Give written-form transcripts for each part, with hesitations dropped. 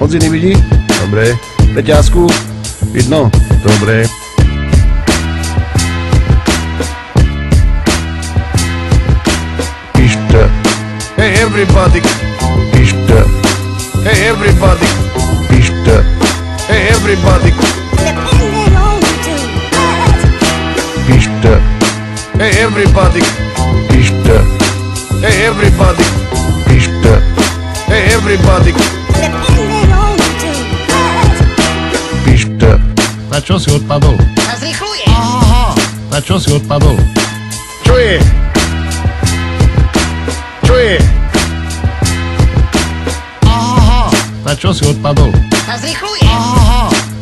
Odziny vidí? Dobre. Peťásku? Vidno? Dobre. Píšte. Hey everybody. Píšte. Hey everybody. Píšte. Hey everybody. Píšte. Hey everybody. Píšte. Hey everybody. Píšte. Hey everybody. Píšte. Na čo si odpadol? Zrychluje. Na čo si odpadol? Čo je? Čo je? Na čo si odpadol? Zrychluje.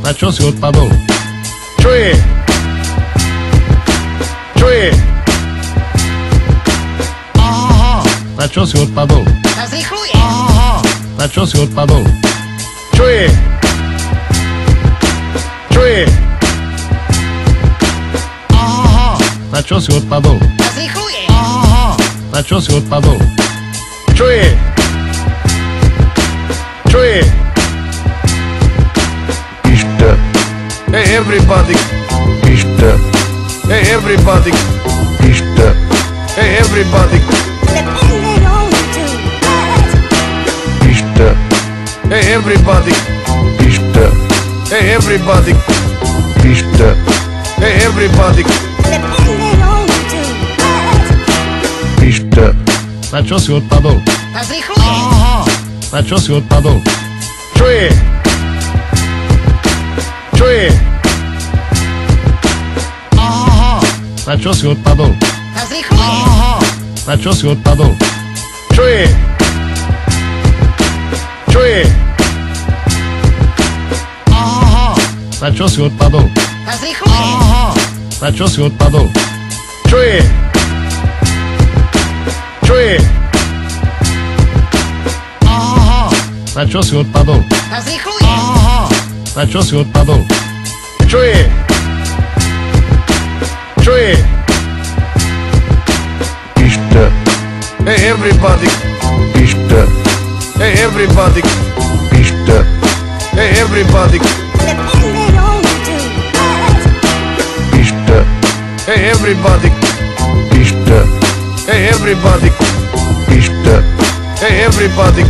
Na čo si odpadol? Čo je? Čo je? Na čo si odpadol? Zrychluje. Na čo si odpadol? Čo je? Čo je? Na čo si odpadol? Zrychluje. Na čo si odpadol? Čo je? Čo je? Píšte. Hey everybody. Píšte. Hey everybody. Píšte. Hey everybody. Píšte. Hey everybody. Píšte. Hey everybody. Píšte. Hey everybody. Píšte. Na čo si odpadol? Zrychluje. Na čo si odpadol? Čo je? Čo je? Na čo si odpadol? Zrychluje. Na čo si odpadol? Čo je? Čo je? Na čo si odpadol? Zrychluje. Na čo si odpadol? Čo je? Čo je? Na čo si odpadol? Zrychluje. Na čo si odpadol? Čo je? Čo je? Píšte. Hey everybody. Píšte. Hey everybody. Píšte. Hey everybody. Píšte. Hey everybody. Píšte. Hey everybody. Píšte. Hey everybody.